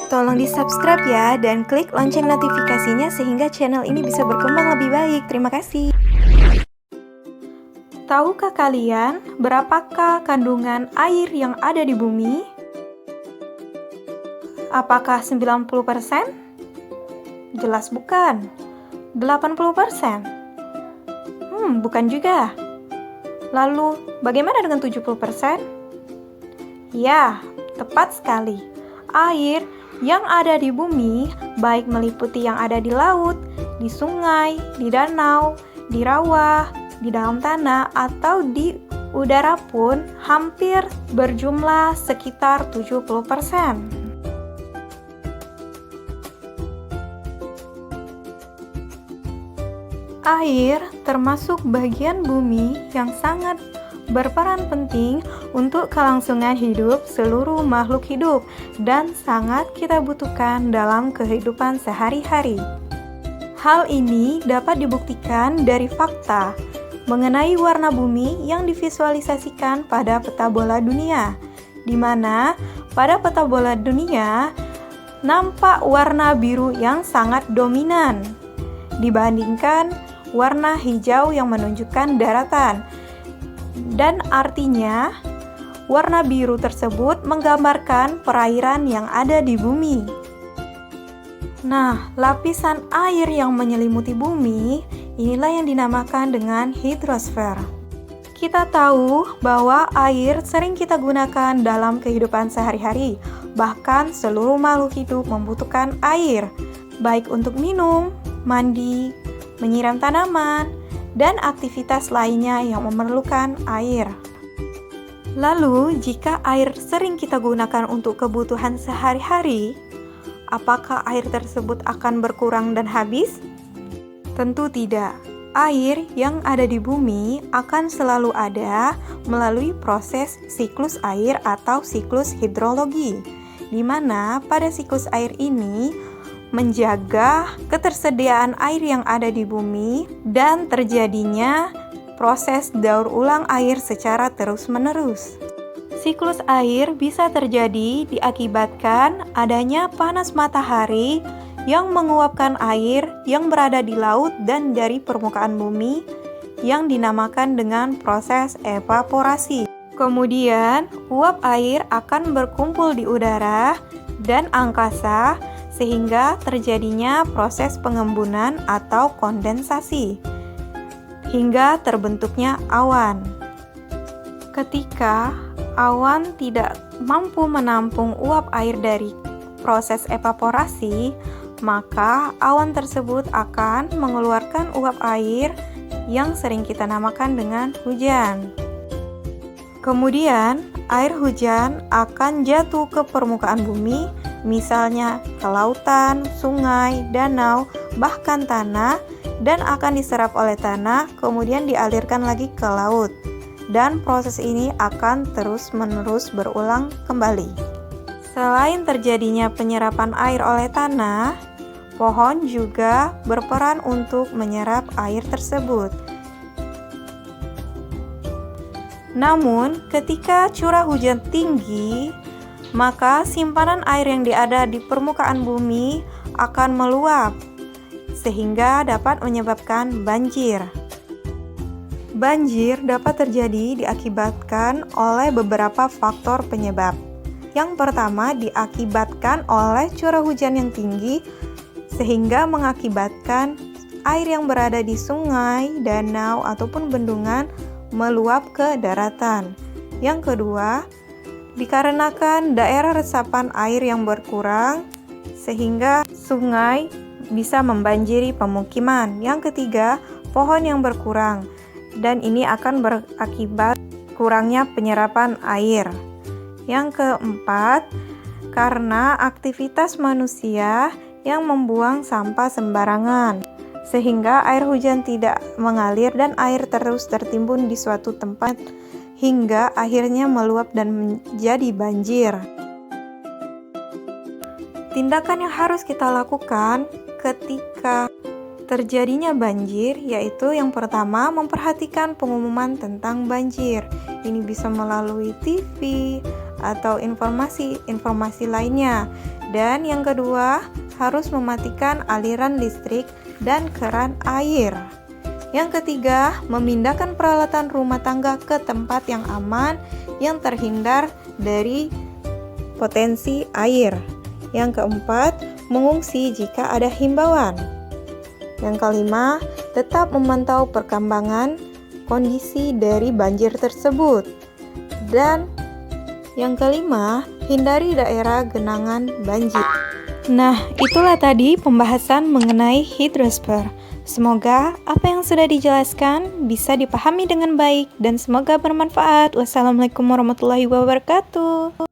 Tolong di-subscribe ya dan klik lonceng notifikasinya sehingga channel ini bisa berkembang lebih baik. Terima kasih. Tahukah kalian berapakah kandungan air yang ada di bumi? Apakah 90%? Jelas bukan. 80%? Bukan juga. Lalu, bagaimana dengan 70%? Ya, tepat sekali. Air yang ada di bumi, baik meliputi yang ada di laut, di sungai, di danau, di rawa, di dalam tanah, atau di udara pun hampir berjumlah sekitar 70%. Air termasuk bagian bumi yang sangat berperan penting untuk kelangsungan hidup seluruh makhluk hidup dan sangat kita butuhkan dalam kehidupan sehari-hari. Hal ini dapat dibuktikan dari fakta mengenai warna bumi yang divisualisasikan pada peta bola dunia, di mana pada peta bola dunia nampak warna biru yang sangat dominan dibandingkan warna hijau yang menunjukkan daratan. Dan artinya, warna biru tersebut menggambarkan perairan yang ada di bumi. Nah, lapisan air yang menyelimuti bumi, inilah yang dinamakan dengan hidrosfer. Kita tahu bahwa air sering kita gunakan dalam kehidupan sehari-hari. Bahkan seluruh makhluk hidup membutuhkan air, baik untuk minum, mandi, menyiram tanaman, dan aktivitas lainnya yang memerlukan air. Lalu, jika air sering kita gunakan untuk kebutuhan sehari-hari, apakah air tersebut akan berkurang dan habis? Tentu tidak. Air yang ada di bumi akan selalu ada melalui proses siklus air atau siklus hidrologi, di mana pada siklus air ini menjaga ketersediaan air yang ada di bumi dan terjadinya proses daur ulang air secara terus-menerus. Siklus air bisa terjadi diakibatkan adanya panas matahari yang menguapkan air yang berada di laut dan dari permukaan bumi yang dinamakan dengan proses evaporasi. Kemudian, uap air akan berkumpul di udara dan angkasa sehingga terjadinya proses pengembunan atau kondensasi, hingga terbentuknya awan. Ketika awan tidak mampu menampung uap air dari proses evaporasi, maka awan tersebut akan mengeluarkan uap air yang sering kita namakan dengan hujan. Kemudian, air hujan akan jatuh ke permukaan bumi, misalnya ke lautan, sungai, danau, bahkan tanah, dan akan diserap oleh tanah, kemudian dialirkan lagi ke laut. Dan proses ini akan terus-menerus berulang kembali. Selain terjadinya penyerapan air oleh tanah, pohon juga berperan untuk menyerap air tersebut. Namun, ketika curah hujan tinggi, maka simpanan air yang ada di permukaan bumi akan meluap, sehingga dapat menyebabkan banjir. Banjir dapat terjadi diakibatkan oleh beberapa faktor penyebab. Yang pertama, diakibatkan oleh curah hujan yang tinggi, sehingga mengakibatkan air yang berada di sungai, danau, ataupun bendungan meluap ke daratan. Yang kedua, dikarenakan daerah resapan air yang berkurang, sehingga sungai bisa membanjiri pemukiman. Yang ketiga, pohon yang berkurang, dan ini akan berakibat kurangnya penyerapan air. Yang keempat, karena aktivitas manusia yang membuang sampah sembarangan, sehingga air hujan tidak mengalir dan air terus tertimbun di suatu tempat hingga akhirnya meluap dan menjadi banjir. Tindakan yang harus kita lakukan ketika terjadinya banjir yaitu yang pertama, memperhatikan pengumuman tentang banjir. Ini bisa melalui TV atau informasi lainnya. Dan yang kedua, harus mematikan aliran listrik dan keran air. Yang ketiga, memindahkan peralatan rumah tangga ke tempat yang aman yang terhindar dari potensi air. Yang keempat, mengungsi jika ada himbauan. Yang kelima, tetap memantau perkembangan kondisi dari banjir tersebut. Dan yang kelima, hindari daerah genangan banjir. Nah, itulah tadi pembahasan mengenai hidrosfer. Semoga apa yang sudah dijelaskan bisa dipahami dengan baik dan semoga bermanfaat. Wassalamualaikum warahmatullahi wabarakatuh.